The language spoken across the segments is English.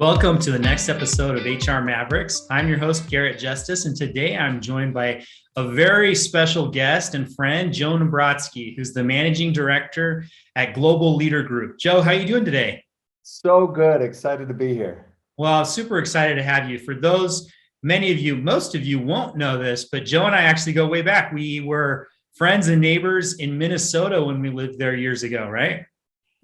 Welcome to the next episode of HR Mavericks. I'm your host, Garrett Justice, and today I'm joined by a very special guest and friend, Joe Nabrotzky, who's the managing director at Global Leader Group. Joe, how are you doing today? So good. Excited to be here. Well, I'm super excited to have you. For those, many of you, most of you won't know this, but Joe and I actually go way back. We were friends and neighbors in Minnesota when we lived there years ago, right?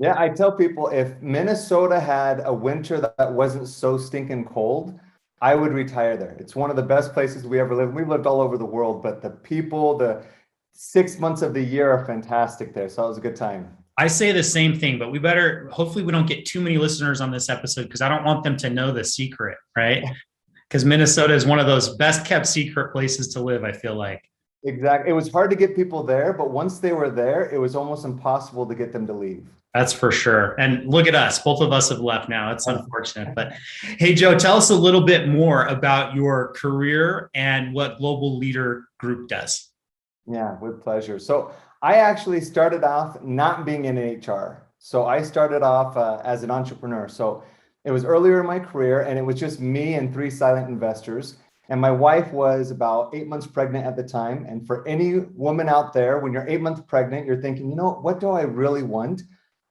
Yeah, I tell people if Minnesota had a winter that wasn't so stinking cold, I would retire there. It's one of the best places we ever lived. We've lived all over the world, but the people, the 6 months of the year are fantastic there. So it was a good time. I say the same thing, but we better, hopefully, we don't get too many listeners on this episode because I don't want them to know the secret, right? Because Minnesota is one of those best kept secret places to live, I feel like. Exactly. It was hard to get people there, but once they were there, it was almost impossible to get them to leave. That's for sure. And look at us. Both of us have left now. It's unfortunate. But hey, Joe, tell us a little bit more about your career and what Global Leader Group does. Yeah, with pleasure. So I actually started off not being in HR. So I started off as an entrepreneur. So it was earlier in my career, and it was just me and three silent investors. And my wife was about 8 months pregnant at the time. And for any woman out there, when you're 8 months pregnant, you're thinking, what do I really want?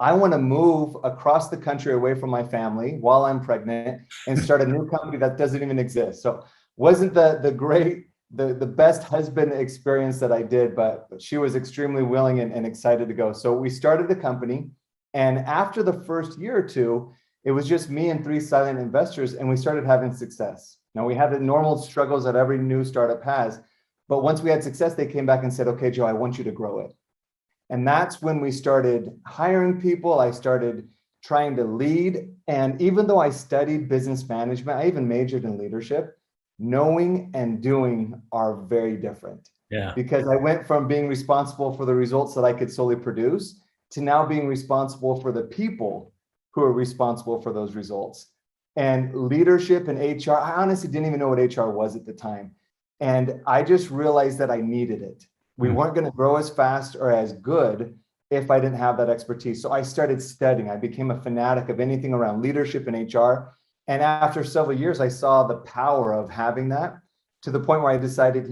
I want to move across the country away from my family while I'm pregnant and start a new company that doesn't even exist. So wasn't the best husband experience that I did, but she was extremely willing and excited to go. So we started the company. And after the first year or two, it was just me and three silent investors, and we started having success. Now, we had the normal struggles that every new startup has, but once we had success, they came back and said, okay, Joe, I want you to grow it. And that's when we started hiring people. I started trying to lead. And even though I studied business management, I even majored in leadership. Knowing and doing are very different. Yeah. Because I went from being responsible for the results that I could solely produce to now being responsible for the people who are responsible for those results. And leadership and HR, I honestly didn't even know what HR was at the time. And I just realized that I needed it. We weren't going to grow as fast or as good if I didn't have that expertise. So I started studying. I became a fanatic of anything around leadership and HR. And after several years, I saw the power of having that, to the point where I decided,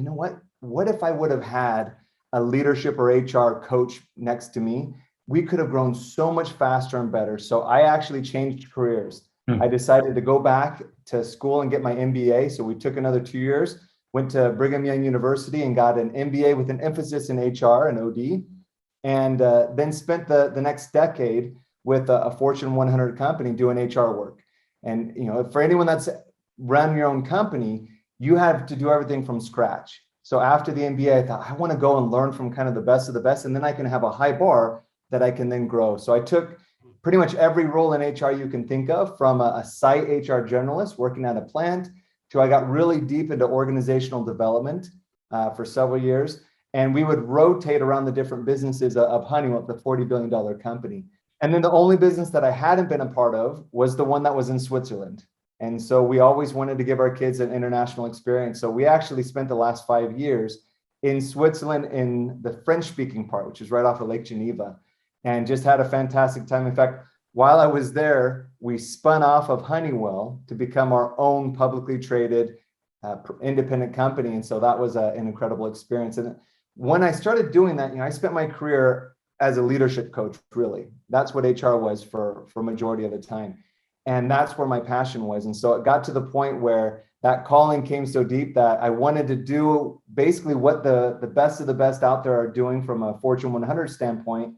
what if I would have had a leadership or HR coach next to me? We could have grown so much faster and better. So I actually changed careers. I decided to go back to school and get my MBA. So we took another 2 years, went to Brigham Young University and got an MBA with an emphasis in HR and OD, and then spent the next decade with a Fortune 100 company doing HR work. And for anyone that's run your own company, you have to do everything from scratch. So after the MBA, I thought, I want to go and learn from kind of the best of the best, and then I can have a high bar that I can then grow. So I took pretty much every role in HR you can think of, from a site HR generalist working at a plant to I got really deep into organizational development for several years. And we would rotate around the different businesses of Honeywell, the $40 billion company. And then the only business that I hadn't been a part of was the one that was in Switzerland. And so we always wanted to give our kids an international experience. So we actually spent the last 5 years in Switzerland in the French-speaking part, which is right off of Lake Geneva, and just had a fantastic time. In fact, while I was there, we spun off of Honeywell to become our own publicly traded independent company. And so that was an incredible experience. And when I started doing that, I spent my career as a leadership coach, really. That's what HR was for majority of the time. And that's where my passion was. And so it got to the point where that calling came so deep that I wanted to do basically what the best of the best out there are doing from a Fortune 100 standpoint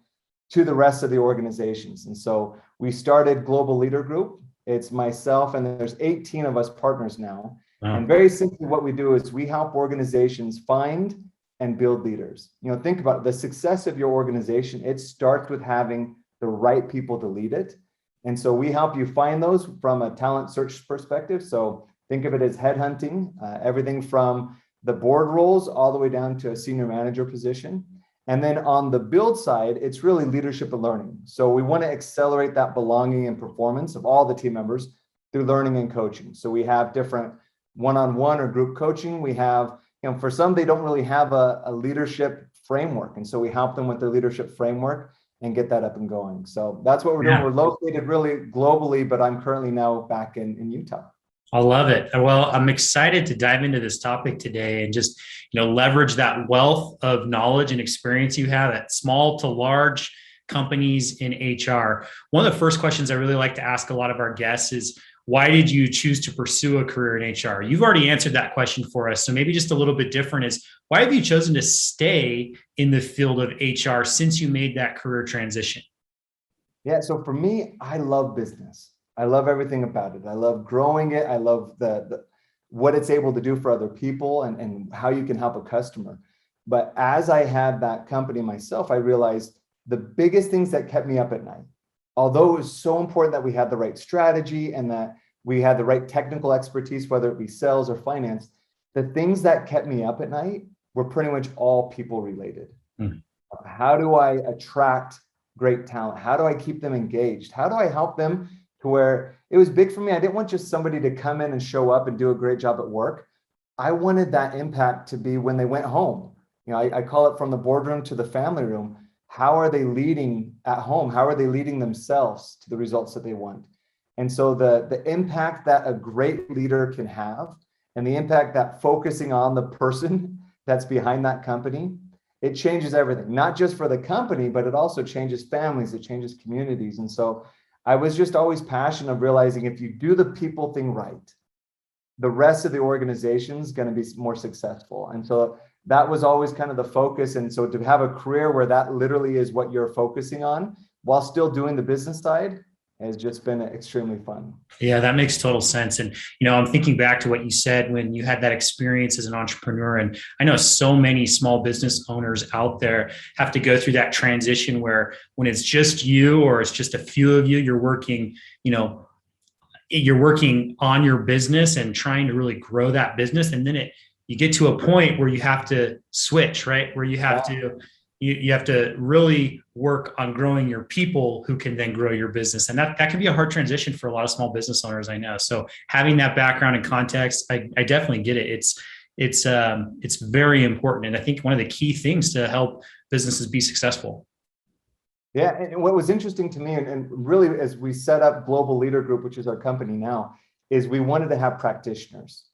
to the rest of the organizations. And so we started Global Leader Group. It's myself, and there's 18 of us partners now. Wow. And very simply what we do is we help organizations find and build leaders. Think about it. The success of your organization. It starts with having the right people to lead it. And so we help you find those from a talent search perspective. So think of it as headhunting, everything from the board roles all the way down to a senior manager position. And then on the build side, it's really leadership and learning. So we want to accelerate that belonging and performance of all the team members through learning and coaching. So we have different one-on-one or group coaching. We have, for some, they don't really have a leadership framework. And so we help them with their leadership framework. and get that up and going. So that's what we're Yeah. doing. We're located really globally, but I'm currently now back in Utah. I love it. Well, I'm excited to dive into this topic today and just, leverage that wealth of knowledge and experience you have at small to large companies in HR. One of the first questions I really like to ask a lot of our guests is, why did you choose to pursue a career in HR? You've already answered that question for us. So maybe just a little bit different is, why have you chosen to stay in the field of HR since you made that career transition? Yeah, so for me, I love business. I love everything about it. I love growing it. I love the what it's able to do for other people and how you can help a customer. But as I had that company myself, I realized the biggest things that kept me up at night, although it was so important that we had the right strategy and that we had the right technical expertise, whether it be sales or finance, the things that kept me up at night were pretty much all people related. Mm. How do I attract great talent? How do I keep them engaged? How do I help them to where it was big for me? I didn't want just somebody to come in and show up and do a great job at work. I wanted that impact to be when they went home. I call it from the boardroom to the family room. How are they leading at home? How are they leading themselves to the results that they want? And so the impact that a great leader can have, and the impact that focusing on the person that's behind that company, it changes everything, not just for the company, but it also changes families, it changes communities. And so I was just always passionate of realizing if you do the people thing right, the rest of the organization is going to be more successful. And so that was always kind of the focus. And so to have a career where that literally is what you're focusing on while still doing the business side has just been extremely fun. Yeah, that makes total sense. And, I'm thinking back to what you said when you had that experience as an entrepreneur. And I know so many small business owners out there have to go through that transition where when it's just you or it's just a few of you, you're working on your business and trying to really grow that business. And then you get to a point where you have to switch, right? Where you have to really work on growing your people who can then grow your business. And that can be a hard transition for a lot of small business owners, I know. So having that background and context, I definitely get it. It's very important. And I think one of the key things to help businesses be successful. Yeah, and what was interesting to me, and really as we set up Global Leader Group, which is our company now, is we wanted to have practitioners.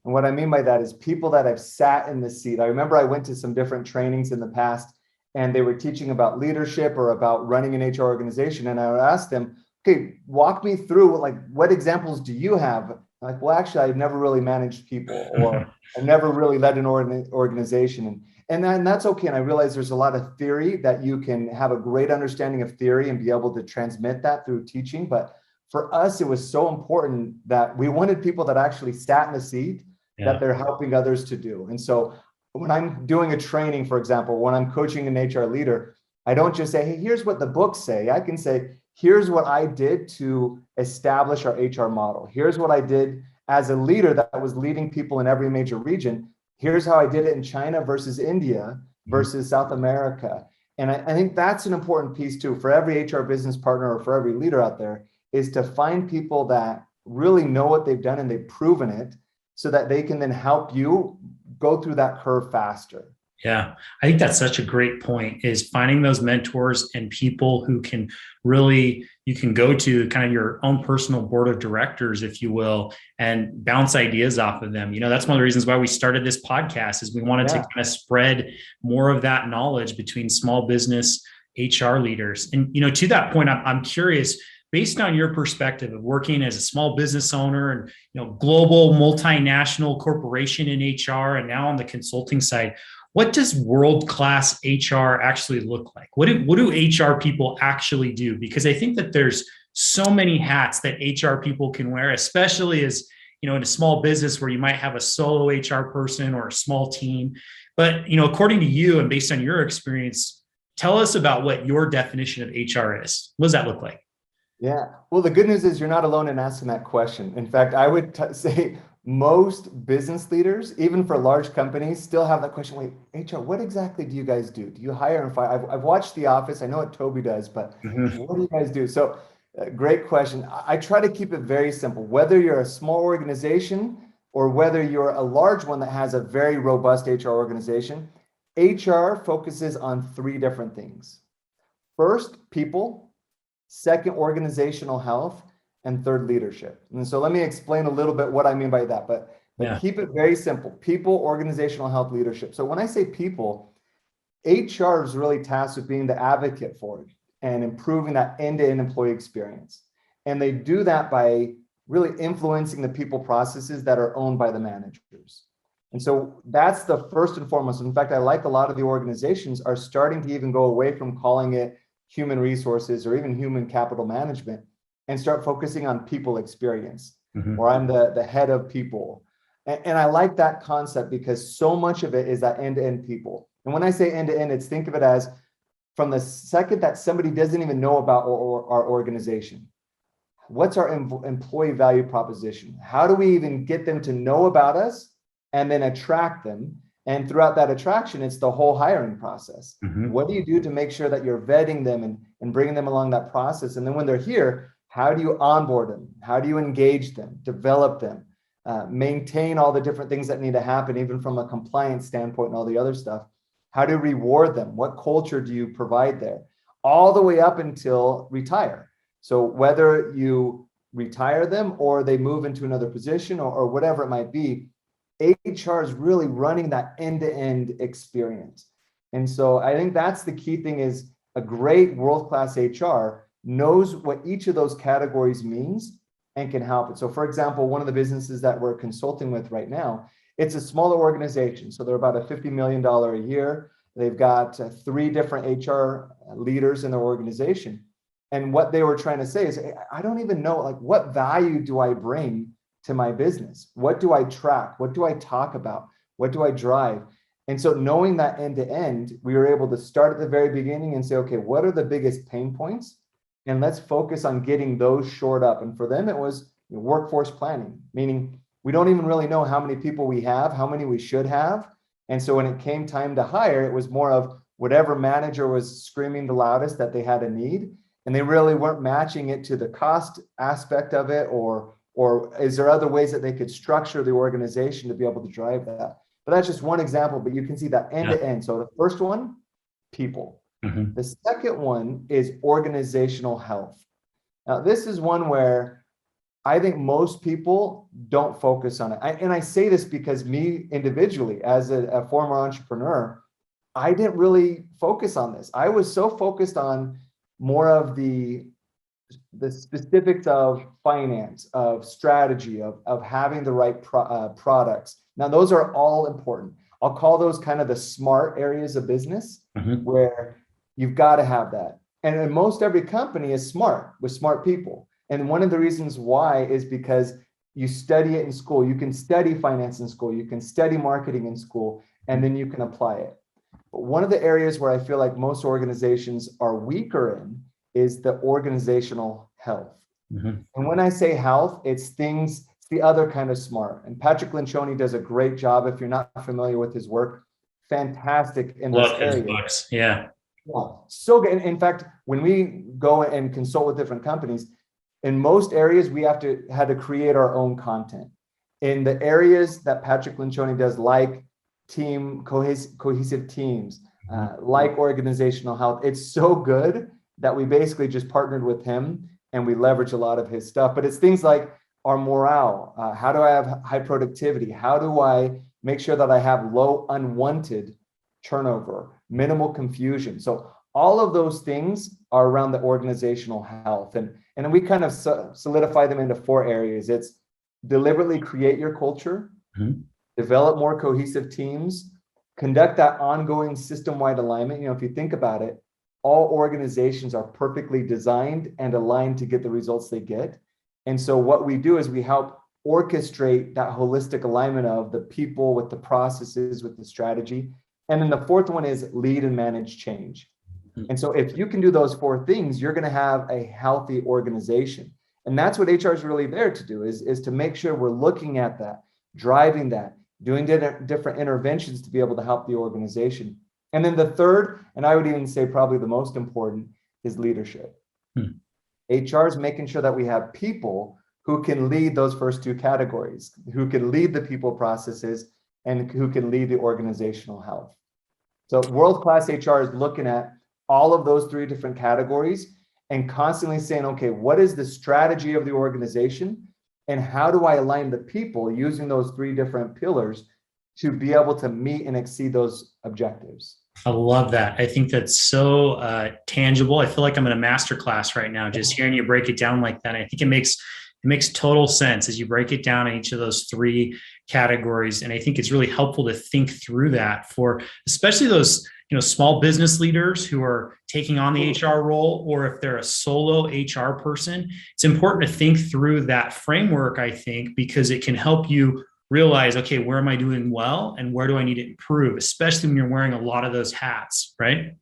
And what I mean by that is people that have sat in the seat. I remember I went to some different trainings in the past, and they were teaching about leadership or about running an HR organization. And I would ask them, okay, walk me through, what examples do you have? Like, well, actually, I've never really managed people, or I've never really led an organization. And that's okay. And I realize there's a lot of theory that you can have a great understanding of theory and be able to transmit that through teaching. But for us, it was so important that we wanted people that actually sat in the seat that they're helping others to do. And so when I'm doing a training, for example, when I'm coaching an HR leader, I don't just say, hey, here's what the books say. I can say, here's what I did to establish our HR model. Here's what I did as a leader that was leading people in every major region. Here's how I did it in China versus India versus South America. And I think that's an important piece too, for every HR business partner or for every leader out there, is to find people that really know what they've done and they've proven it, so that they can then help you go through that curve faster. Yeah, I think that's such a great point, is finding those mentors and people who can really, you can go to kind of your own personal board of directors, if you will, and bounce ideas off of them. That's one of the reasons why we started this podcast, is we wanted to kind of spread more of that knowledge between small business HR leaders. And, to that point, I'm curious, based on your perspective of working as a small business owner and global multinational corporation in HR, and now on the consulting side, what does world-class HR actually look like? What do HR people actually do? Because I think that there's so many hats that HR people can wear, especially as in a small business where you might have a solo HR person or a small team. But according to you and based on your experience, tell us about what your definition of HR is. What does that look like? Yeah. Well, the good news is you're not alone in asking that question. In fact, I would say most business leaders, even for large companies, still have that question. Wait, HR, what exactly do you guys do? Do you hire and fire? I've watched The Office. I know what Toby does, but what do you guys do? So great question. I try to keep it very simple. Whether you're a small organization or whether you're a large one that has a very robust HR organization, HR focuses on three different things. First, people. Second, organizational health. And third, leadership. And so let me explain a little bit what I mean by that, but keep it very simple. People, organizational health, leadership. So when I say people, HR is really tasked with being the advocate for it and improving that end-to-end employee experience. And they do that by really influencing the people processes that are owned by the managers. And so that's the first and foremost. In fact, I like a lot of the organizations are starting to even go away from calling it human resources or even human capital management and start focusing on people experience, or I'm the head of people. And I like that concept because so much of it is that end-to-end people. And when I say end-to-end, it's think of it as from the second that somebody doesn't even know about our organization. What's our employee value proposition? How do we even get them to know about us and then attract them? And throughout that attraction, it's the whole hiring process. What do you do to make sure that you're vetting them and bringing them along that process? And then when they're here, how do you onboard them? How do you engage them, develop them, maintain all the different things that need to happen, even from a compliance standpoint and all the other stuff? How do you reward them? What culture do you provide there? All the way up until retire. So whether you retire them or they move into another position or whatever it might be, HR is really running that end-to-end experience. And so I think that's the key thing is a great world-class HR knows what each of those categories means and can help it. So for example, one of the businesses that we're consulting with right now, it's a smaller organization. So they're about a $50 million a year. They've got 3 different HR leaders in their organization. And what they were trying to say is, I don't even know, like, what value do I bring to my business? What do I track? What do I talk about? What do I drive? And so knowing that end to end, we were able to start at the very beginning and say, okay, what are the biggest pain points? And let's focus on getting those shored up. And for them, it was workforce planning, meaning we don't even really know how many people we have, how many we should have. And so when it came time to hire, it was more of whatever manager was screaming the loudest that they had a need. And they really weren't matching it to the cost aspect of it, or is there other ways that they could structure the organization to be able to drive that? But that's just one example, but you can see that end to end. So the first one, people. The second one is organizational health. Now, this is one where I think most people don't focus on it. And I say this because me individually, as a former entrepreneur, I didn't really focus on this. I was so focused on more of the specifics of finance, of strategy, of having the right products. Now, those are all important. I'll call those kind of the smart areas of business where you've got to have that. And in most every company is smart with smart people. And one of the reasons why is because you study it in school. You can study finance in school. You can study marketing in school, and then you can apply it. But one of the areas where I feel like most organizations are weaker in is the organizational health. And when I say health, it's the other kind of smart. And Patrick Lencioni does a great job. If you're not familiar with his work, fantastic in this area. Love his books. Yeah, so good. In fact, when we go and consult with different companies, in most areas, we had to create our own content. In the areas that Patrick Lencioni does, like cohesive teams, like organizational health, it's so good that we basically just partnered with him and we leverage a lot of his stuff. But it's things like our morale. How do I have high productivity? How do I make sure that I have low unwanted turnover, minimal confusion? So all of those things are around the organizational health. And we kind of solidify them into 4 areas. It's deliberately create your culture, develop more cohesive teams, conduct that ongoing system-wide alignment. You know, if you think about it, all organizations are perfectly designed and aligned to get the results they get. And so what we do is we help orchestrate that holistic alignment of the people with the processes, with the strategy. And then the 4th one is lead and manage change. And so if you can do those 4 things, you're going to have a healthy organization. And that's what HR is really there to do, is to make sure we're looking at that, driving that, doing different interventions to be able to help the organization. And then the 3rd, and I would even say probably the most important, is leadership. HR is making sure that we have people who can lead those first 2 categories, who can lead the people processes, and who can lead the organizational health. So world-class HR is looking at all of those three different categories and constantly saying, okay, what is the strategy of the organization? And how do I align the people using those three different pillars to be able to meet and exceed those objectives? I love that. I think that's so tangible. I feel like I'm in a master class right now, just hearing you break it down like that. I think it makes total sense as you break it down in each of those three categories. And I think it's really helpful to think through that for especially those, small business leaders who are taking on the HR role, or if they're a solo HR person. It's important to think through that framework, I think, because it can help you realize, okay, where am I doing well and where do I need to improve, especially when you're wearing a lot of those hats, right?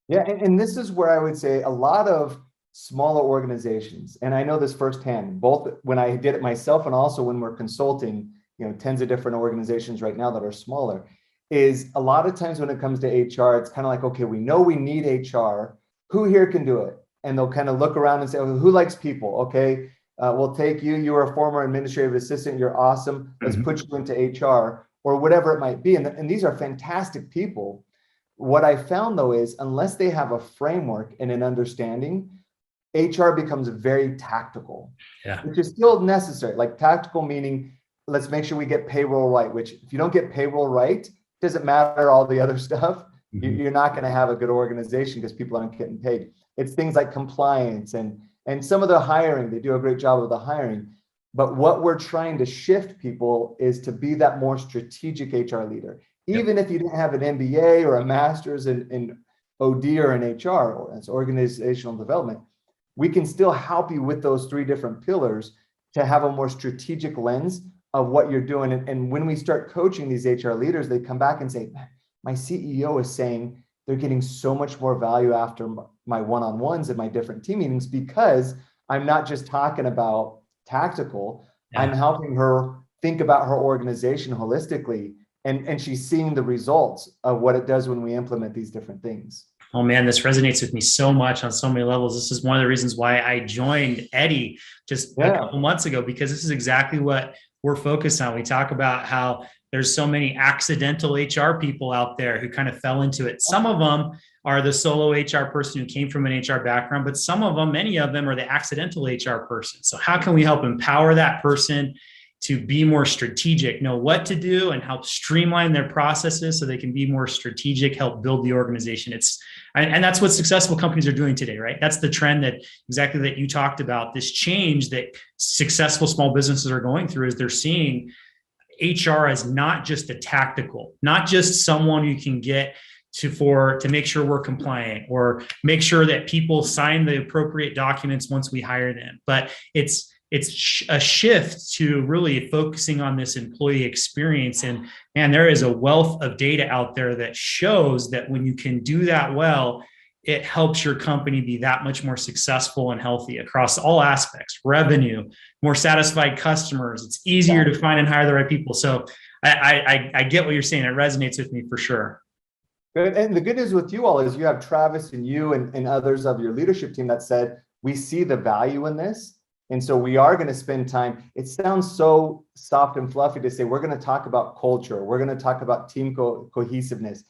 Yeah, and this is where I would say a lot of smaller organizations, and I know this firsthand, both when I did it myself and also when we're consulting, tens of different organizations right now that are smaller, is a lot of times when it comes to HR, it's kind of like, okay, we know we need HR. Who here can do it? And they'll kind of look around and say, oh, who likes people? Okay, we'll take you. You were a former administrative assistant. You're awesome. Let's put you into HR or whatever it might be. And these are fantastic people. What I found, though, is unless they have a framework and an understanding, HR becomes very tactical, which is still necessary. Like tactical meaning, let's make sure we get payroll right, which if you don't get payroll right, doesn't matter all the other stuff. You're not going to have a good organization because people aren't getting paid. It's things like compliance and some of the hiring. They do a great job of the hiring. But what we're trying to shift people is to be that more strategic HR leader. Even if you didn't have an MBA or a master's in OD or in HR, or as organizational development, we can still help you with those three different pillars to have a more strategic lens of what you're doing. And when we start coaching these HR leaders, they come back and say, my CEO is saying they're getting so much more value after my one-on-ones and my different team meetings because I'm not just talking about tactical. I'm helping her think about her organization holistically. And she's seeing the results of what it does when we implement these different things. Oh man, this resonates with me so much on so many levels. This is one of the reasons why I joined Eddie just a couple months ago, because this is exactly what we're focused on. We talk about how there's so many accidental HR people out there who kind of fell into it. Some of them are the solo HR person who came from an HR background, but some of them, many of them are the accidental HR person. So how can we help empower that person to be more strategic, know what to do, and help streamline their processes so they can be more strategic, help build the organization? And that's what successful companies are doing today, right? That's the trend that you talked about, this change that successful small businesses are going through, is they're seeing HR as not just a tactical, not just someone you can get to make sure we're compliant or make sure that people sign the appropriate documents once we hire them, but it's a shift to really focusing on this employee experience. And there is a wealth of data out there that shows that when you can do that well, it helps your company be that much more successful and healthy across all aspects: revenue, more satisfied customers. It's easier to find and hire the right people. So I get what you're saying. It resonates with me for sure. Good. And the good news with you all is you have Travis and you and others of your leadership team that said, we see the value in this. And so we are going to spend time. It sounds so soft and fluffy to say, we're going to talk about culture. We're going to talk about team cohesiveness.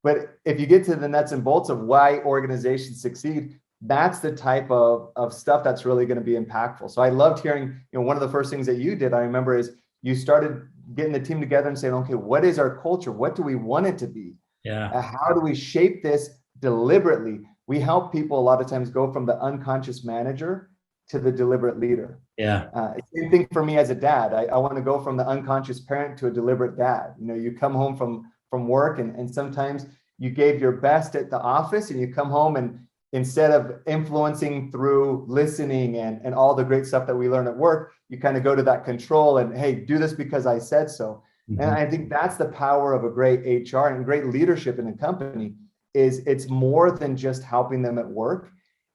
But if you get to the nuts and bolts of why organizations succeed, that's the type of stuff that's really going to be impactful. So I loved hearing, one of the first things that you did, I remember, is you started getting the team together and saying, okay, what is our culture? What do we want it to be? How do we shape this deliberately? We help people a lot of times go from the unconscious manager to the deliberate leader. Same thing for me as a dad. I want to go from the unconscious parent to a deliberate dad. You come home from work and sometimes you gave your best at the office and you come home and instead of influencing through listening and all the great stuff that we learn at work, you kind of go to that control and, hey, do this because I said so. And I think that's the power of a great HR and great leadership in a company, is it's more than just helping them at work.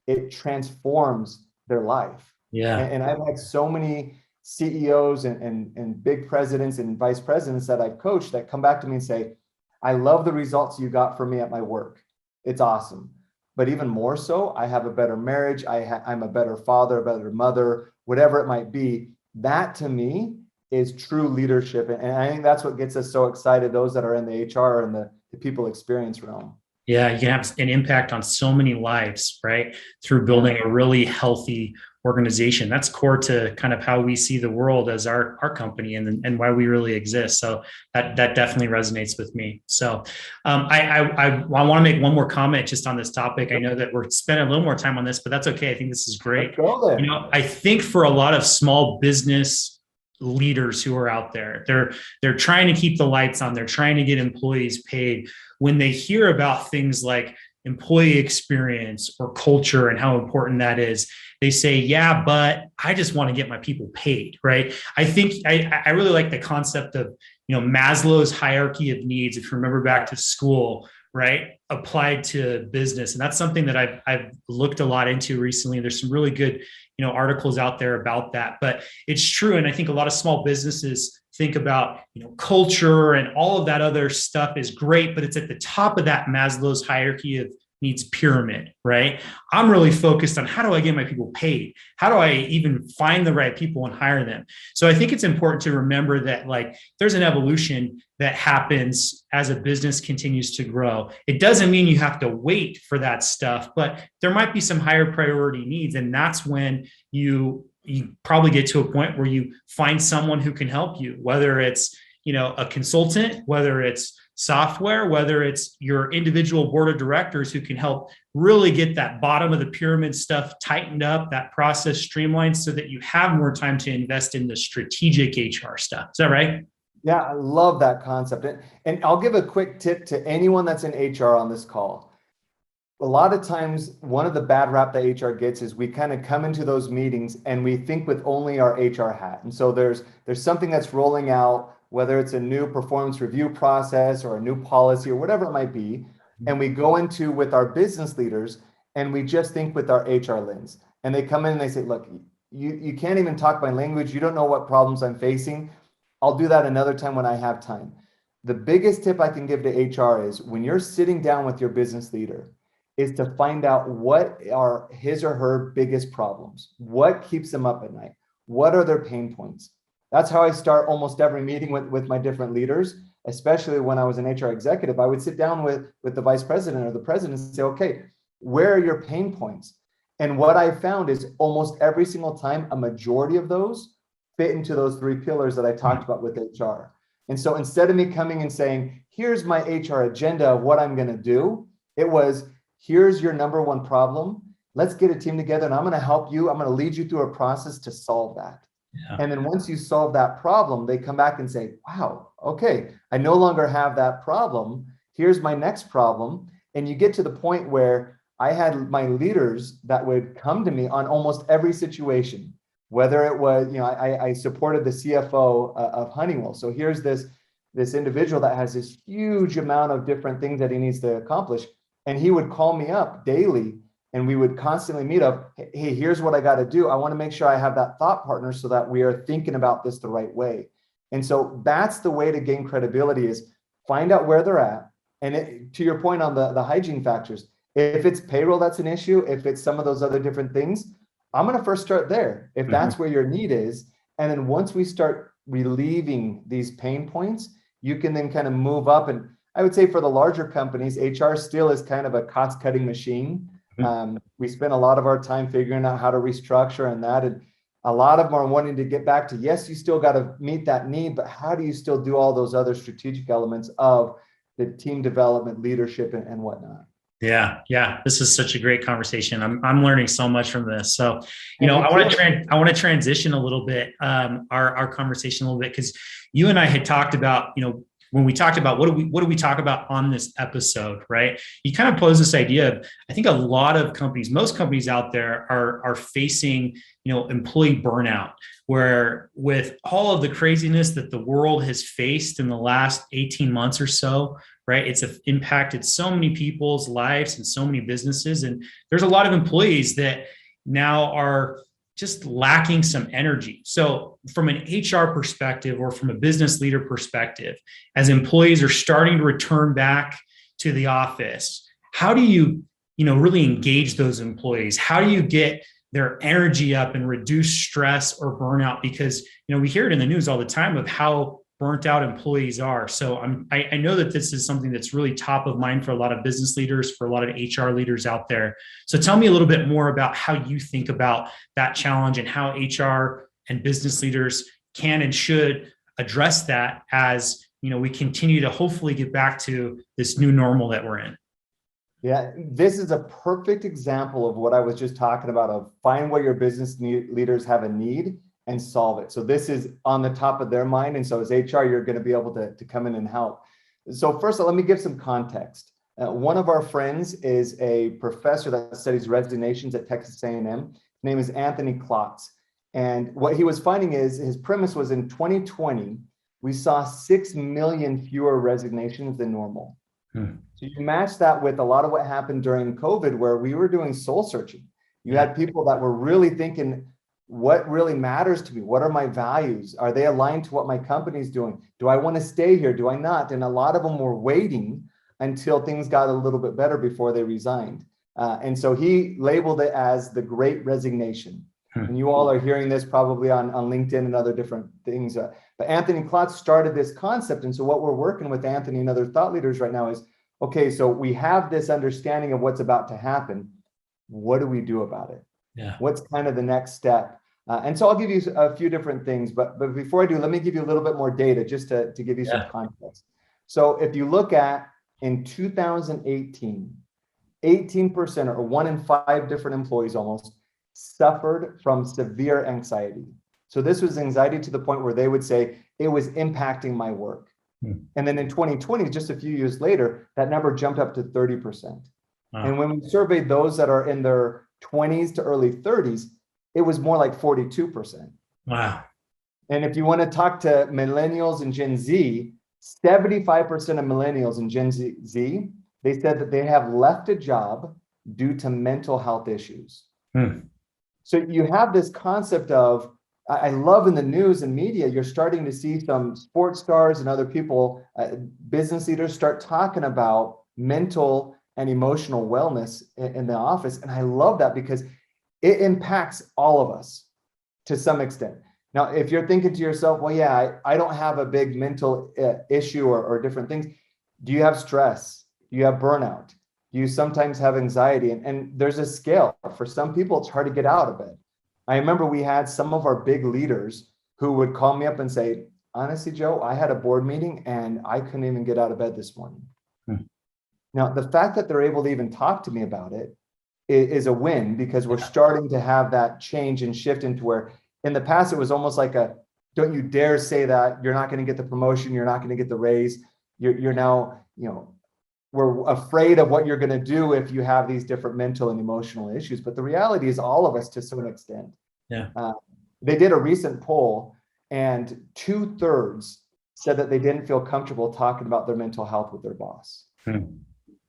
It transforms their life. And I've had so many CEOs and big presidents and vice presidents that I've coached that come back to me and say, I love the results you got for me at my work. It's awesome. But even more so, I have a better marriage. I'm a better father, a better mother, whatever it might be. That to me is true leadership. And I think that's what gets us so excited, those that are in the HR and the people experience realm. Yeah, you can have an impact on so many lives, right? Through building a really healthy organization. That's core to kind of how we see the world as our company and why we really exist. So that definitely resonates with me. So I want to make one more comment just on this topic. I know that we're spending a little more time on this, but that's okay. I think this is great. Let's go there. I think for a lot of small business leaders who are out there, they're trying to keep the lights on, they're trying to get employees paid. When they hear about things like employee experience or culture and how important that is, they say, yeah, but I just want to get my people paid, right? I think I really like the concept of, Maslow's hierarchy of needs, if you remember back to school, right? Applied to business. And that's something that I've looked a lot into recently. There's some really good, articles out there about that, but it's true. And I think a lot of small businesses think about, culture and all of that other stuff is great, but it's at the top of that Maslow's hierarchy of needs pyramid, right? I'm really focused on how do I get my people paid? How do I even find the right people and hire them? So I think it's important to remember that there's an evolution that happens as a business continues to grow. It doesn't mean you have to wait for that stuff, but there might be some higher priority needs. And that's when you probably get to a point where you find someone who can help you, whether it's, a consultant, whether it's software, whether it's your individual board of directors who can help really get that bottom of the pyramid stuff tightened up, that process streamlined so that you have more time to invest in the strategic HR stuff. Is that right? Yeah, I love that concept. And I'll give a quick tip to anyone that's in HR on this call. A lot of times, one of the bad rap that HR gets is we kind of come into those meetings and we think with only our HR hat. And so there's something that's rolling out, whether it's a new performance review process or a new policy or whatever it might be. And we go into with our business leaders and we just think with our HR lens. And they come in and they say, look, you can't even talk my language. You don't know what problems I'm facing. I'll do that another time when I have time. The biggest tip I can give to HR is when you're sitting down with your business leader is to find out what are his or her biggest problems. What keeps them up at night? What are their pain points? That's how I start almost every meeting with my different leaders, especially when I was an HR executive. I would sit down with the vice president or the president and say, okay, where are your pain points? And what I found is almost every single time, a majority of those fit into those three pillars that I talked about with HR. And so instead of me coming and saying, here's my HR agenda of what I'm going to do, it was, here's your number one problem. Let's get a team together and I'm going to help you. I'm going to lead you through a process to solve that. Yeah. And then once you solve that problem, they come back and say, wow, okay, I no longer have that problem. Here's my next problem. And you get to the point where I had my leaders that would come to me on almost every situation, whether it was, I supported the CFO of Honeywell. So here's this individual that has this huge amount of different things that he needs to accomplish. And he would call me up daily and we would constantly meet up. Hey, here's what I got to do. I want to make sure I have that thought partner so that we are thinking about this the right way. And so that's the way to gain credibility is find out where they're at. And to your point on the hygiene factors, if it's payroll, that's an issue. If it's some of those other different things, I'm going to first start there. If that's where your need is. And then once we start relieving these pain points, you can then kind of move up. And I would say for the larger companies, HR still is kind of a cost cutting machine. We spend a lot of our time figuring out how to restructure and that. And a lot of them are wanting to get back to, yes, you still got to meet that need, but how do you still do all those other strategic elements of the team development, leadership, and whatnot? Yeah. This is such a great conversation. I'm learning so much from this. So, I want to transition a little bit, our conversation a little bit, because you and I had talked about, when we talked about what do we talk about on this episode, right? You kind of pose this idea of, I think a lot of companies, most companies out there are facing, employee burnout, where with all of the craziness that the world has faced in the last 18 months or so, right? It's impacted so many people's lives and so many businesses. And there's a lot of employees that now are just lacking some energy. So from an HR perspective or from a business leader perspective, as employees are starting to return back to the office, how do you, really engage those employees? How do you get their energy up and reduce stress or burnout? Because, we hear it in the news all the time of how burnt out employees are. So I know that this is something that's really top of mind for a lot of business leaders, for a lot of HR leaders out there. So tell me a little bit more about how you think about that challenge and how HR and business leaders can and should address that as, we continue to hopefully get back to this new normal that we're in. Yeah, this is a perfect example of what I was just talking about, of find where your business leaders have a need and solve it. So this is on the top of their mind. And so as HR, you're going to be able to come in and help. So first, let me give some context. One of our friends is a professor that studies resignations at Texas A&M. His name is Anthony Klotz. And what he was finding is, his premise was, in 2020, we saw 6 million fewer resignations than normal. So you match that with a lot of what happened during COVID, where we were doing soul searching. You had people that were really thinking, what really matters to me? What are my values? Are they aligned to what my company's doing? Do I want to stay here? Do I not? And a lot of them were waiting until things got a little bit better before they resigned. And so he labeled it as the Great Resignation. And you all are hearing this probably on LinkedIn and other different things. But Anthony Klotz started this concept. And so what we're working with Anthony and other thought leaders right now is, okay, so we have this understanding of what's about to happen. What do we do about it? Yeah. What's kind of the next step? And so I'll give you a few different things, but before I do, let me give you a little bit more data just to give you some context. So if you look at, in 2018, 18%, or 1 in 5 different employees almost, suffered from severe anxiety. So this was anxiety to the point where they would say it was impacting my work. And then in 2020, just a few years later, that number jumped up to 30%. Wow. And when we surveyed those that are in their 20s to early 30s, it was more like 42%. Wow. And if you want to talk to millennials and Gen Z, 75% of millennials and Gen Z, they said that they have left a job due to mental health issues. So you have this concept of, I love in the news and media, you're starting to see some sports stars and other people, business leaders, start talking about mental and emotional wellness in the office. And I love that because it impacts all of us to some extent. Now, if you're thinking to yourself, well, yeah, I don't have a big mental issue or different things. Do you have stress? Do you have burnout? Do you sometimes have anxiety? And there's a scale. For some people, it's hard to get out of bed. I remember we had some of our big leaders who would call me up and say, honestly, Joe, I had a board meeting and I couldn't even get out of bed this morning. Now, the fact that they're able to even talk to me about it is a win, because we're starting to have that change and shift into where in the past, it was almost like don't you dare say that. You're not going to get the promotion. You're not going to get the raise. You're now, we're afraid of what you're going to do if you have these different mental and emotional issues. But the reality is all of us to some extent. Yeah. They did a recent poll and 2/3 said that they didn't feel comfortable talking about their mental health with their boss.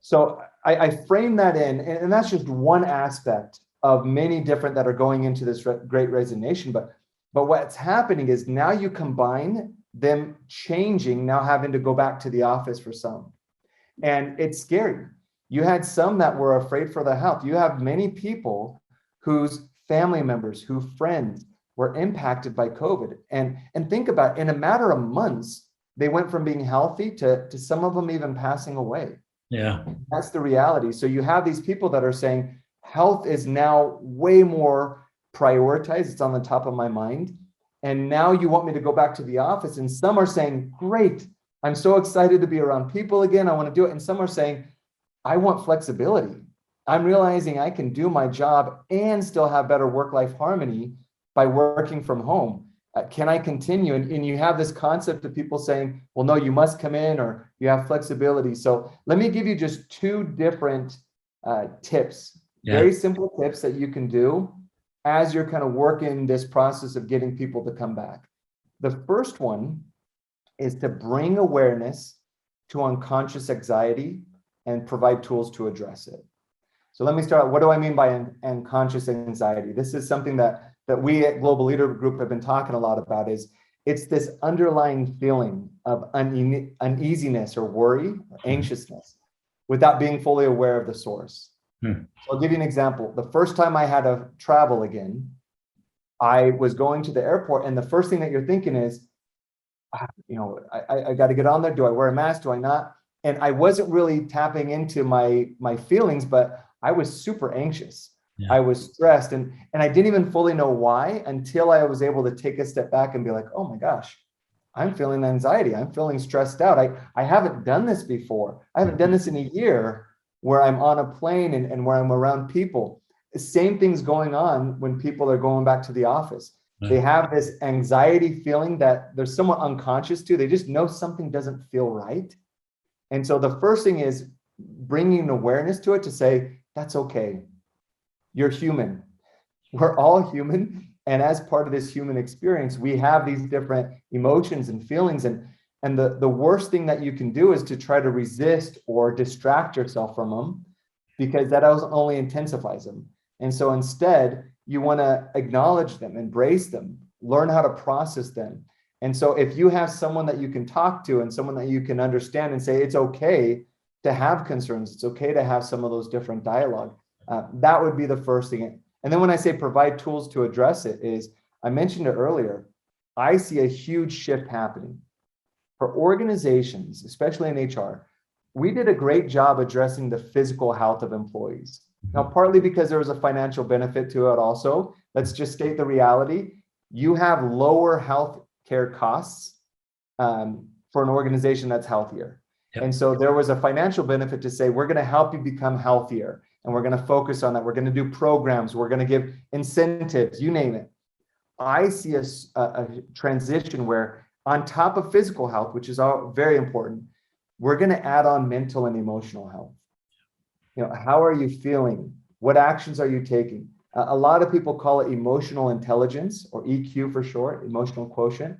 So I frame that in, and that's just one aspect of many different that are going into this Great Resignation. But what's happening is now you combine them changing, now having to go back to the office for some. And it's scary. You had some that were afraid for their health. You have many people whose family members, whose friends were impacted by COVID. And think about it, in a matter of months, they went from being healthy to some of them even passing away. Yeah. That's the reality. So you have these people that are saying health is now way more prioritized. It's on the top of my mind. And now you want me to go back to the office. And some are saying, great, I'm so excited to be around people again. I want to do it. And some are saying, I want flexibility. I'm realizing I can do my job and still have better work-life harmony by working from home. Can I continue? And you have this concept of people saying, well, no, you must come in, or you have flexibility. So let me give you just 2 different tips, very simple tips that you can do as you're kind of working this process of getting people to come back. The first one is to bring awareness to unconscious anxiety and provide tools to address it. So let me start. What do I mean by unconscious anxiety? This is something that we at Global Leader Group have been talking a lot about. It's this underlying feeling of uneasiness or worry, or anxiousness, without being fully aware of the source. So I'll give you an example. The first time I had to travel again, I was going to the airport, and the first thing that you're thinking is, I got to get on there. Do I wear a mask? Do I not? And I wasn't really tapping into my feelings, but I was super anxious. Yeah. I was stressed, and I didn't even fully know why until I was able to take a step back and be like, oh my gosh, I'm feeling anxiety. I'm feeling stressed out. I haven't done this before. I haven't done this in a year where I'm on a plane and where I'm around people. The same thing's going on when people are going back to the office. They have this anxiety feeling that they're somewhat unconscious to. They just know something doesn't feel right. And so the first thing is bringing awareness to it to say, that's okay. You're human. We're all human. And as part of this human experience, we have these different emotions and feelings. And the worst thing that you can do is to try to resist or distract yourself from them, because that only intensifies them. And so instead, you want to acknowledge them, embrace them, learn how to process them. And so if you have someone that you can talk to and someone that you can understand and say, it's okay to have concerns, it's okay to have some of those different dialogue, that would be the first thing. And then when I say provide tools to address it, is I mentioned it earlier, I see a huge shift happening for organizations, especially in HR. We did a great job addressing the physical health of employees. Now, partly because there was a financial benefit to it also. Let's just state the reality. You have lower health care costs for an organization that's healthier. Yep. And so there was a financial benefit to say, we're going to help you become healthier. And we're going to focus on that. We're going to do programs. We're going to give incentives, you name it. I see a transition where on top of physical health, which is all very important, we're going to add on mental and emotional health. How are you feeling? What actions are you taking? A lot of people call it emotional intelligence, or EQ for short, emotional quotient.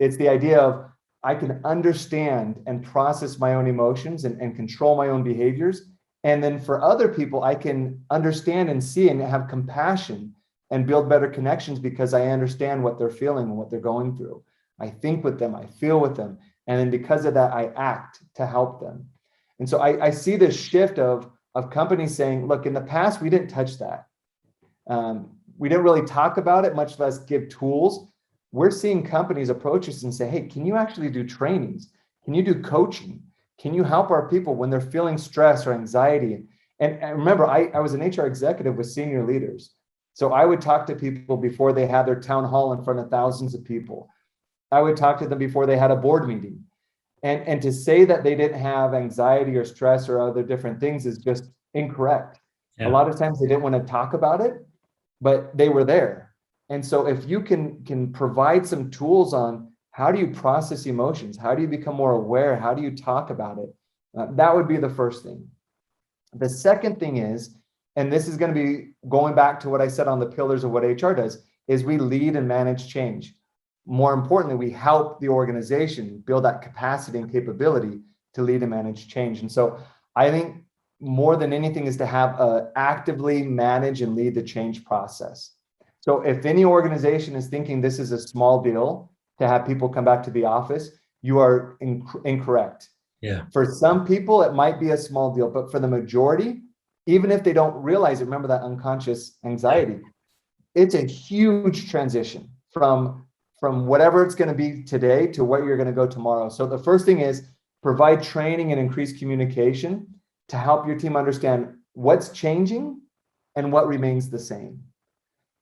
It's the idea of I can understand and process my own emotions and control my own behaviors. And then for other people, I can understand and see and have compassion and build better connections because I understand what they're feeling and what they're going through. I think with them, I feel with them. And then because of that, I act to help them. And so I see this shift of companies saying, look, in the past, we didn't touch that. We didn't really talk about it, much less give tools. We're seeing companies approach us and say, hey, can you actually do trainings? Can you do coaching? Can you help our people when they're feeling stress or anxiety? And remember, I was an HR executive with senior leaders. So I would talk to people before they had their town hall in front of thousands of people. I would talk to them before they had a board meeting. And to say that they didn't have anxiety or stress or other different things is just incorrect. Yeah. A lot of times they didn't want to talk about it, but they were there. And so if you can provide some tools on how do you process emotions, how do you become more aware, how do you talk about it, that would be the first thing. The second thing is, and this is going to be going back to what I said on the pillars of what HR does, is we lead and manage change. More importantly, we help the organization build that capacity and capability to lead and manage change. And so I think more than anything is to have actively manage and lead the change process. So if any organization is thinking this is a small deal to have people come back to the office, you are incorrect. Yeah. For some people, it might be a small deal, but for the majority, even if they don't realize it, remember that unconscious anxiety, it's a huge transition from whatever it's going to be today to what you're going to go tomorrow. So the first thing is provide training and increase communication to help your team understand what's changing and what remains the same.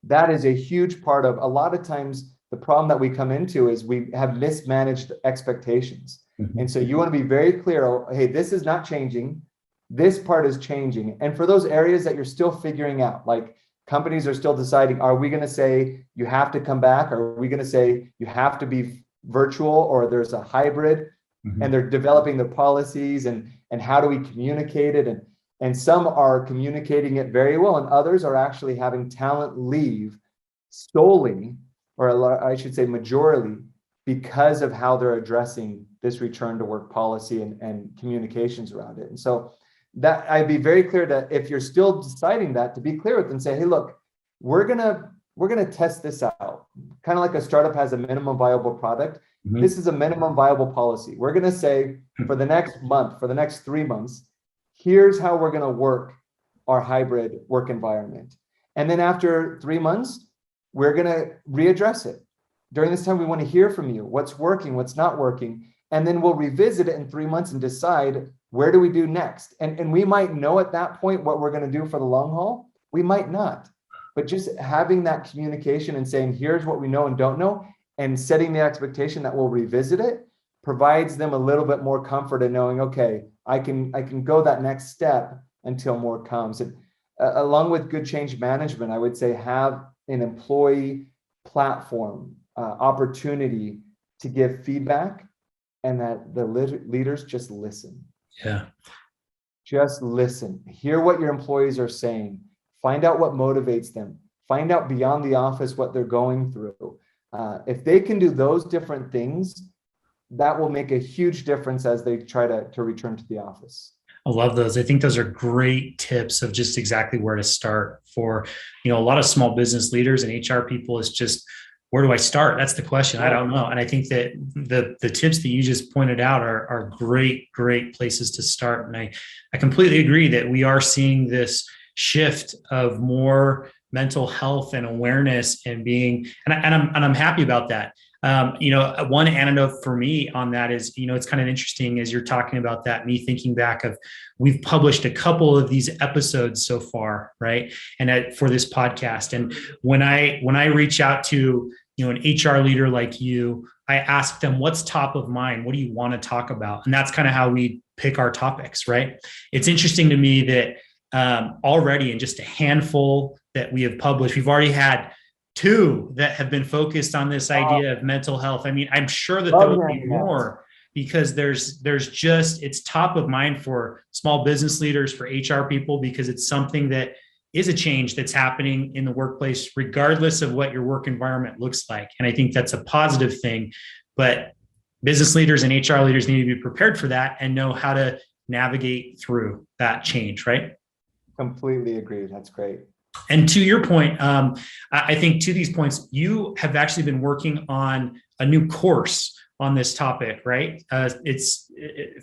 That is a huge part of a lot of times the problem that we come into is we have mismanaged expectations. Mm-hmm. And so you want to be very clear, oh, hey, this is not changing. This part is changing. And for those areas that you're still figuring out, like companies are still deciding, are we going to say you have to come back? Or are we going to say you have to be virtual or there's a hybrid? Mm-hmm. And they're developing the policies and how do we communicate it? And some are communicating it very well, and others are actually having talent leave solely, or I should say majorly, because of how they're addressing this return to work policy and communications around it. And so that I'd be very clear that if you're still deciding that, to be clear with them, say, hey, look, we're gonna test this out. Kind of like a startup has a minimum viable product. Mm-hmm. This is a minimum viable policy. We're gonna say for the next month, for the next 3 months, here's how we're gonna work our hybrid work environment. And then after 3 months, we're gonna readdress it. During this time, we want to hear from you. What's working, what's not working. And then we'll revisit it in 3 months and decide, where do we do next? And we might know at that point what we're going to do for the long haul. We might not. But just having that communication and saying, here's what we know and don't know, and setting the expectation that we'll revisit it, provides them a little bit more comfort in knowing, okay, I can go that next step until more comes. And along with good change management, I would say have an employee platform, opportunity to give feedback, and that the leaders just listen. Yeah. Just listen. Hear what your employees are saying. Find out what motivates them. Find out beyond the office what they're going through. If they can do those different things, that will make a huge difference as they try to return to the office. I love those. I think those are great tips of just exactly where to start for, a lot of small business leaders and HR people. Is just, where do I start? That's the question. I don't know. And I think that the tips that you just pointed out are great places to start. And I completely agree that we are seeing this shift of more mental health and awareness and being, and I'm happy about that. One anecdote for me on that is, it's kind of interesting as you're talking about that, me thinking back of, we've published a couple of these episodes so far, right? And for this podcast. And when I reach out to, an HR leader like you, I ask them, what's top of mind? What do you want to talk about? And that's kind of how we pick our topics, right? It's interesting to me that already in just a handful that we have published, we've already had 2 that have been focused on this idea of mental health. I mean, I'm sure that there will be more, because there's just, it's top of mind for small business leaders, for HR people, because it's something that is a change that's happening in the workplace, regardless of what your work environment looks like. And I think that's a positive thing, but business leaders and HR leaders need to be prepared for that and know how to navigate through that change, right? Completely agree. That's great. And to your point, I think to these points, you have actually been working on a new course on this topic, right?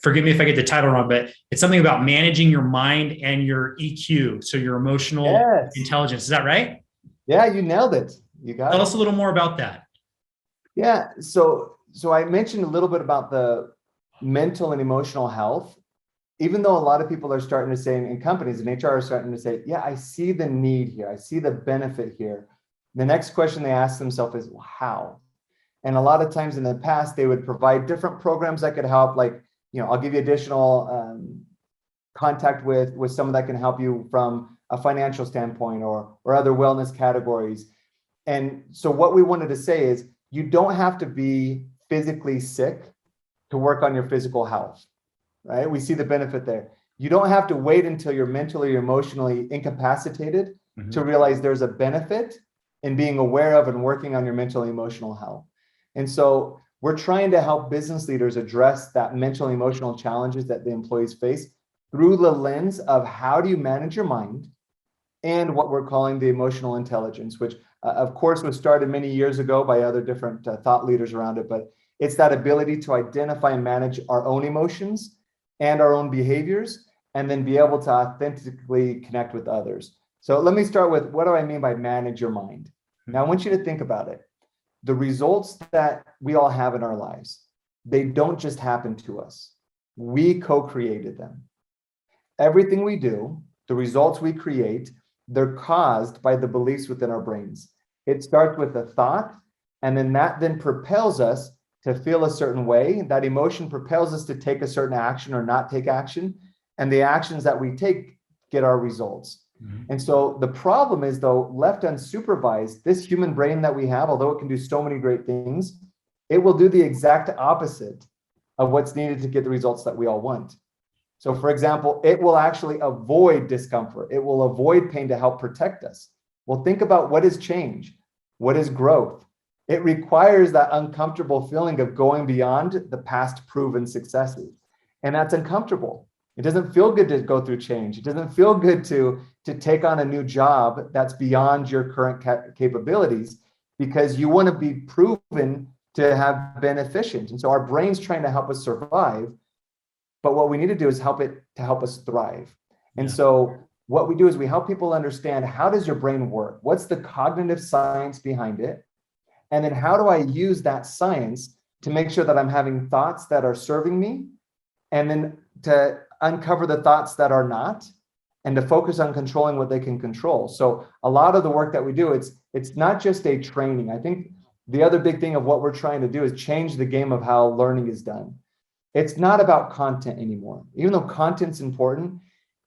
Forgive me if I get the title wrong, but it's something about managing your mind and your EQ, so your emotional intelligence. Is that right? Yeah, you nailed it. You got it. Tell us a little more about that. Yeah, so I mentioned a little bit about the mental and emotional health. Even though a lot of people are starting to say, in companies and HR are starting to say, yeah, I see the need here. I see the benefit here. The next question they ask themselves is, well, how? And a lot of times in the past, they would provide different programs that could help, like, I'll give you additional contact with someone that can help you from a financial standpoint or other wellness categories. And so what we wanted to say is, you don't have to be physically sick to work on your physical health. Right? We see the benefit there. You don't have to wait until you're mentally or emotionally incapacitated to realize there's a benefit in being aware of and working on your mental and emotional health. And so we're trying to help business leaders address that mental and emotional challenges that the employees face through the lens of how do you manage your mind and what we're calling the emotional intelligence, which of course was started many years ago by other different thought leaders around it. But it's that ability to identify and manage our own emotions and our own behaviors, and then be able to authentically connect with others. So let me start with, what do I mean by manage your mind? Now, I want you to think about it. The results that we all have in our lives, they don't just happen to us. We co-created them. Everything we do, the results we create, they're caused by the beliefs within our brains. It starts with a thought, and then that then propels us to feel a certain way. That emotion propels us to take a certain action or not take action. And the actions that we take get our results. And so the problem is, though, left unsupervised, this human brain that we have, although it can do so many great things, it will do the exact opposite of what's needed to get the results that we all want. So for example, it will actually avoid discomfort. It will avoid pain to help protect us. Well, think about, what is change? What is growth? It requires that uncomfortable feeling of going beyond the past proven successes. And that's uncomfortable. It doesn't feel good to go through change. It doesn't feel good to take on a new job that's beyond your current capabilities, because you want to be proven to have been efficient. And so our brain's trying to help us survive, but what we need to do is help it to help us thrive. And so what we do is we help people understand, how does your brain work? What's the cognitive science behind it? And then how do I use that science to make sure that I'm having thoughts that are serving me, and then to uncover the thoughts that are not, and to focus on controlling what they can control. So a lot of the work that we do, it's not just a training. I think the other big thing of what we're trying to do is change the game of how learning is done. It's not about content anymore. Even though content's important,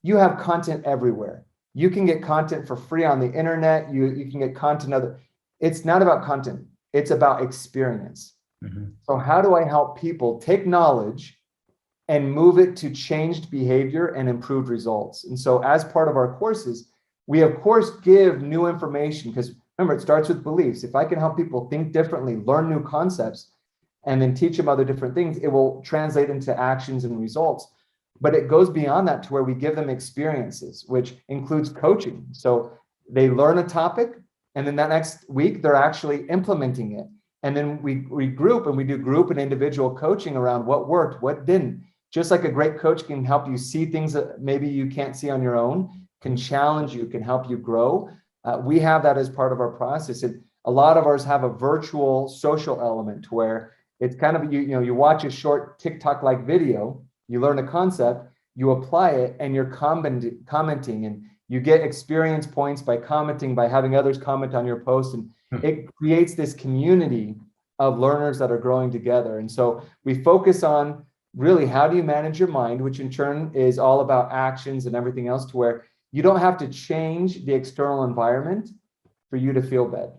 you have content everywhere. You can get content for free on the internet. You can get content it's not about content. It's about experience. Mm-hmm. So how do I help people take knowledge and move it to changed behavior and improved results? And so as part of our courses, we of course give new information, because remember, it starts with beliefs. If I can help people think differently, learn new concepts, and then teach them other different things, it will translate into actions and results. But it goes beyond that to where we give them experiences, which includes coaching. So they learn a topic, and then that next week, they're actually implementing it. And then we group, and we do group and individual coaching around what worked, what didn't. Just like a great coach can help you see things that maybe you can't see on your own, can challenge you, can help you grow. We have that as part of our process. A lot of ours have a virtual social element where it's kind of, you watch a short TikTok-like video, you learn a concept, you apply it, and you're commenting, and you get experience points by commenting, by having others comment on your post. And it creates this community of learners that are growing together. And so we focus on really, how do you manage your mind, which in turn is all about actions and everything else, to where you don't have to change the external environment for you to feel better.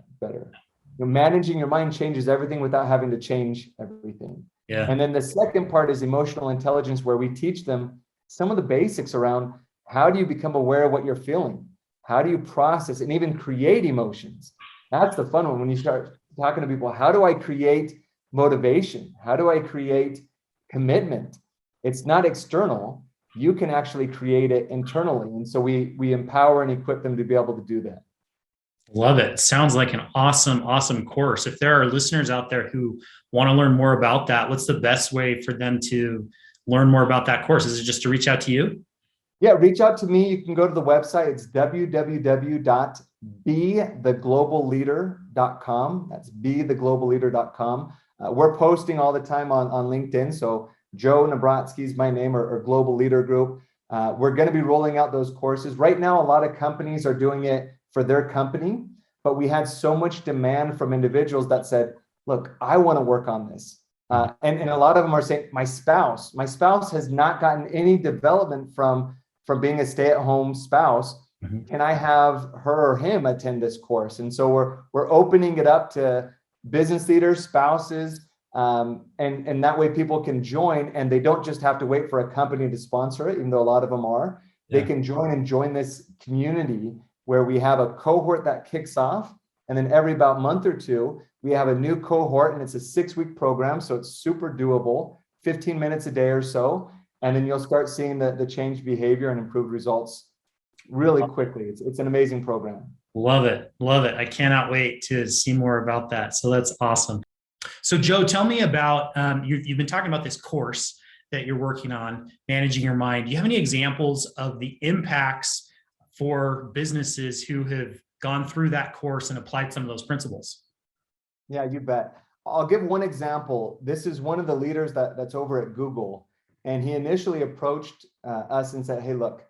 Managing your mind changes everything without having to change everything. Yeah. And then the second part is emotional intelligence, where we teach them some of the basics around how do you become aware of what you're feeling? How do you process and even create emotions? That's the fun one. When you start talking to people, how do I create motivation? How do I create commitment? It's not external. You can actually create it internally. And so we empower and equip them to be able to do that. Love it. Sounds like an awesome course. If there are listeners out there who want to learn more about that, what's the best way for them to learn more about that course? Is it just to reach out to you? Yeah, reach out to me. You can go to the website. It's www.bethegloballeader.com. That's bethegloballeader.com. We're posting all the time on LinkedIn. So Joe Nabrotzky is my name, or Global Leader Group. We're going to be rolling out those courses. Right now, a lot of companies are doing it for their company, but we had so much demand from individuals that said, look, I want to work on this. And a lot of them are saying, my spouse has not gotten any development from being a stay-at-home spouse. Mm-hmm. Can I have her or him attend this course? And so we're opening it up to business leaders, spouses, and that way people can join, and they don't just have to wait for a company to sponsor it, even though a lot of them are. Yeah. They can join this community where we have a cohort that kicks off, and then every about month or two, we have a new cohort, and it's a 6-week program. So it's super doable, 15 minutes a day or so. And then you'll start seeing the changed behavior and improved results really quickly. It's an amazing program. Love it. I cannot wait to see more about that. So that's awesome. So Joe, tell me about, you've been talking about this course that you're working on, Managing Your Mind. Do you have any examples of the impacts for businesses who have gone through that course and applied some of those principles? Yeah, you bet. I'll give one example. This is one of the leaders that's over at Google. And he initially approached us and said, hey, look,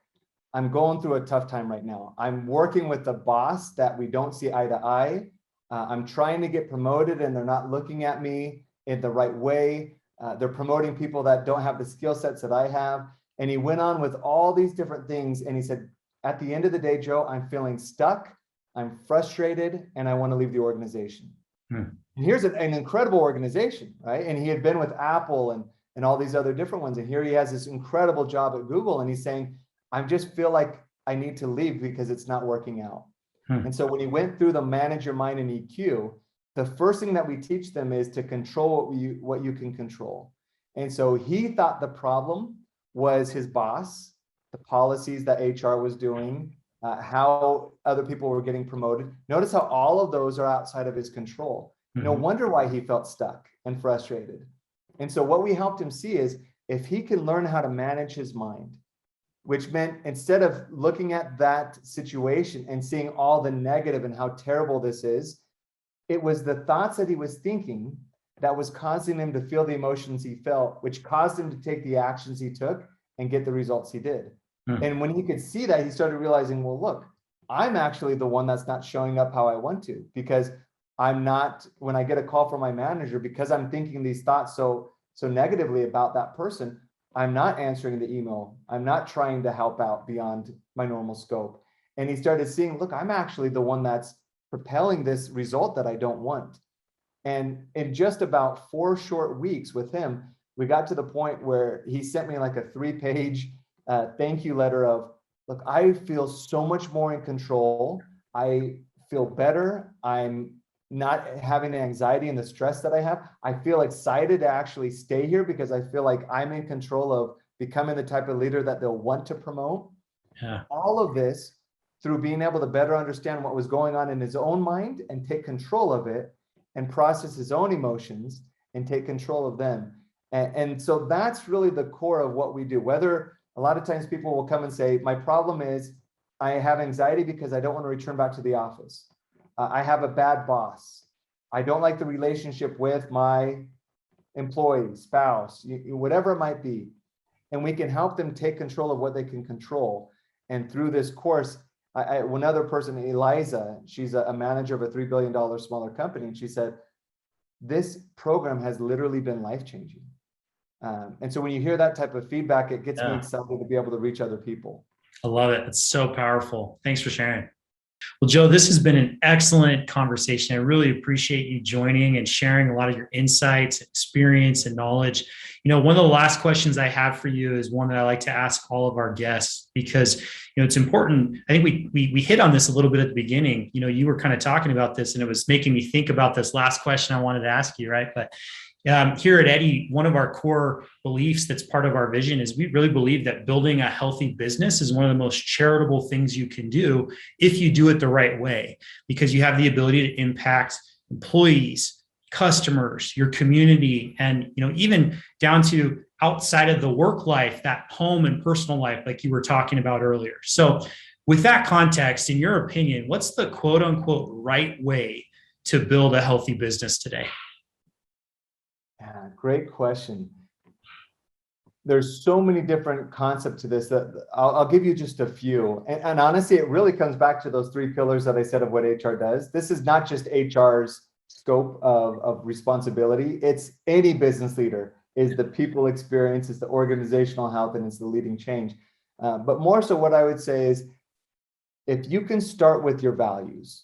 I'm going through a tough time right now. I'm working with a boss that we don't see eye to eye. I'm trying to get promoted, and they're not looking at me in the right way. They're promoting people that don't have the skill sets that I have. And he went on with all these different things. And he said, at the end of the day, Joe, I'm feeling stuck, I'm frustrated, and I want to leave the organization. And here's an incredible organization, right? And he had been with Apple and all these other different ones. And here he has this incredible job at Google. And he's saying, I just feel like I need to leave because it's not working out. And so when he went through the Manage Your Mind and EQ, the first thing that we teach them is to control what you can control. And so he thought the problem was his boss, the policies that HR was doing, how other people were getting promoted. Notice how all of those are outside of his control. Mm-hmm. No wonder why he felt stuck and frustrated. And so what we helped him see is, if he can learn how to manage his mind, which meant instead of looking at that situation and seeing all the negative and how terrible this is, it was the thoughts that he was thinking that was causing him to feel the emotions he felt, which caused him to take the actions he took and get the results he did. And when he could see that, he started realizing, well, look, I'm actually the one that's not showing up how I want to, because I'm not, when I get a call from my manager, because I'm thinking these thoughts so negatively about that person, I'm not answering the email. I'm not trying to help out beyond my normal scope. And he started seeing, look, I'm actually the one that's propelling this result that I don't want. And in just about 4 short weeks with him, we got to the point where he sent me like a 3-page thank you letter of, look, I feel so much more in control. I feel better. I'm not having the anxiety and the stress that I have. I feel excited to actually stay here because I feel like I'm in control of becoming the type of leader that they'll want to promote. Yeah. All of this through being able to better understand what was going on in his own mind and take control of it and process his own emotions and take control of them. And so that's really the core of what we do. Whether a lot of times people will come and say, my problem is I have anxiety because I don't want to return back to the office. I have a bad boss. I don't like the relationship with my employee, spouse, whatever it might be. And we can help them take control of what they can control. And through this course, one other person, Eliza, she's a manager of a $3 billion smaller company. And she said, this program has literally been life-changing. And so when you hear that type of feedback, it gets me excited to be able to reach other people. I love it. It's so powerful. Thanks for sharing. Well, Joe, this has been an excellent conversation. I really appreciate you joining and sharing a lot of your insights, experience, and knowledge. One of the last questions I have for you is one that I like to ask all of our guests because, it's important. I think we hit on this a little bit at the beginning. You were kind of talking about this and it was making me think about this last question I wanted to ask you, right? But here at Eddy, one of our core beliefs that's part of our vision is we really believe that building a healthy business is one of the most charitable things you can do if you do it the right way, because you have the ability to impact employees, customers, your community, and even down to outside of the work life, that home and personal life, like you were talking about earlier. So with that context, in your opinion, what's the quote unquote right way to build a healthy business today? Yeah, great question. There's so many different concepts to this that I'll give you just a few. And honestly, it really comes back to those 3 pillars that I said of what HR does. This is not just HR's scope of responsibility. It's any business leader is the people experience, it's the organizational health, and it's the leading change. But more so what I would say is if you can start with your values.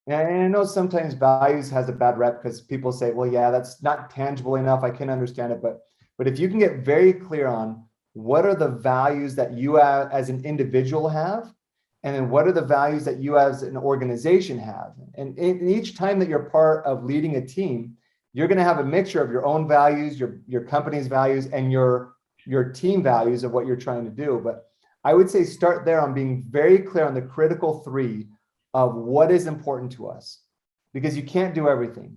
And I know sometimes values has a bad rep because people say, well, yeah, that's not tangible enough. I can understand it. But if you can get very clear on what are the values that you as an individual have, and then what are the values that you as an organization have. And each time that you're part of leading a team, you're going to have a mixture of your own values, your company's values, and your team values of what you're trying to do. But I would say start there on being very clear on the critical 3 of what is important to us, because you can't do everything.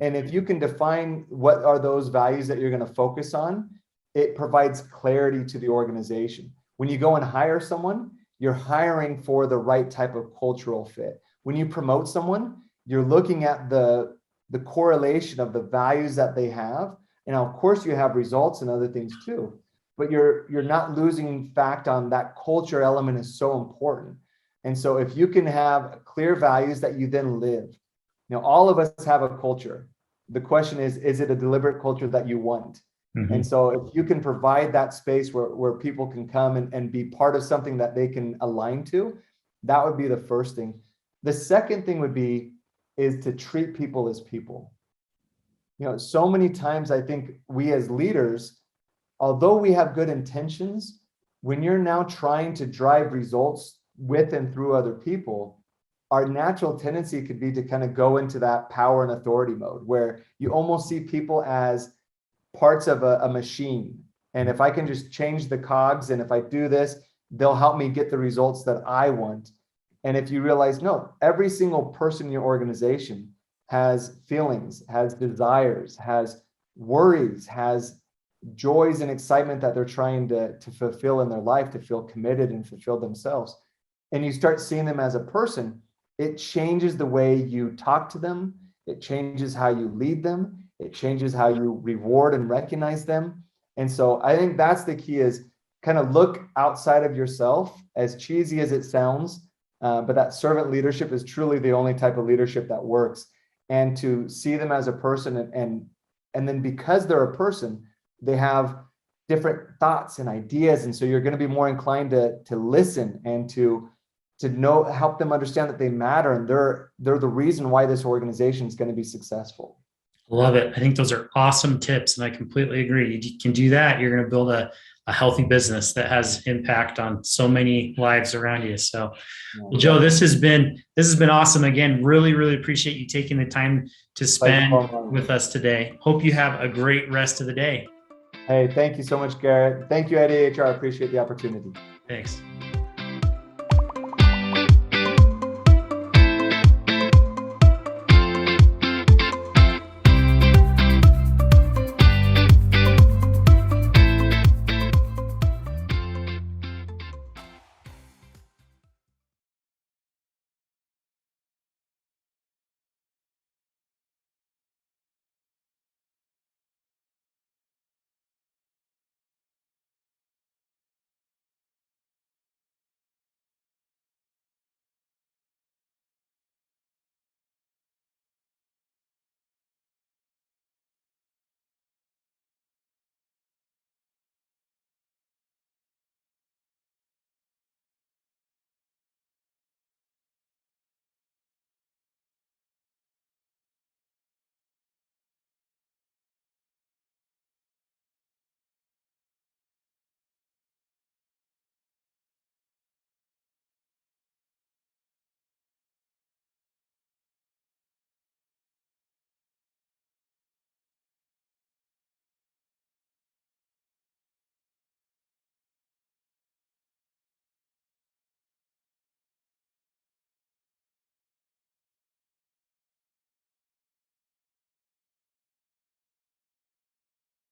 And if you can define what are those values that you're going to focus on, it provides clarity to the organization. When you go and hire someone, you're hiring for the right type of cultural fit. When you promote someone, you're looking at the correlation of the values that they have. And of course you have results and other things too, but you're not losing fact on that culture element is so important. And so if you can have clear values that you then live, all of us have a culture. The question is it a deliberate culture that you want? Mm-hmm. And so if you can provide that space where people can come and be part of something that they can align to, that would be the first thing. The second thing is to treat people as people. So many times I think we as leaders, although we have good intentions, when you're now trying to drive results with and through other people, our natural tendency could be to kind of go into that power and authority mode where you almost see people as parts of a machine. And if I can just change the cogs and if I do this, they'll help me get the results that I want. And if you realize, no, every single person in your organization has feelings, has desires, has worries, has joys and excitement that they're trying to fulfill in their life, to feel committed and fulfill themselves. And you start seeing them as a person, it changes the way you talk to them. It changes how you lead them. It changes how you reward and recognize them. And so I think that's the key, is kind of look outside of yourself, as cheesy as it sounds. But that servant leadership is truly the only type of leadership that works. And to see them as a person, and then because they're a person, they have different thoughts and ideas. And so you're going to be more inclined to listen and to help them understand that they matter, and they're the reason why this organization is going to be successful. Love it. I think those are awesome tips, and I completely agree. You can do that, you're going to build a healthy business that has impact on so many lives around you. So, well, Joe, this has been awesome. Again, really appreciate you taking the time to spend with us today. Hope you have a great rest of the day. Hey, thank you so much, Garrett. Thank you, Eddie HR. I appreciate the opportunity. Thanks.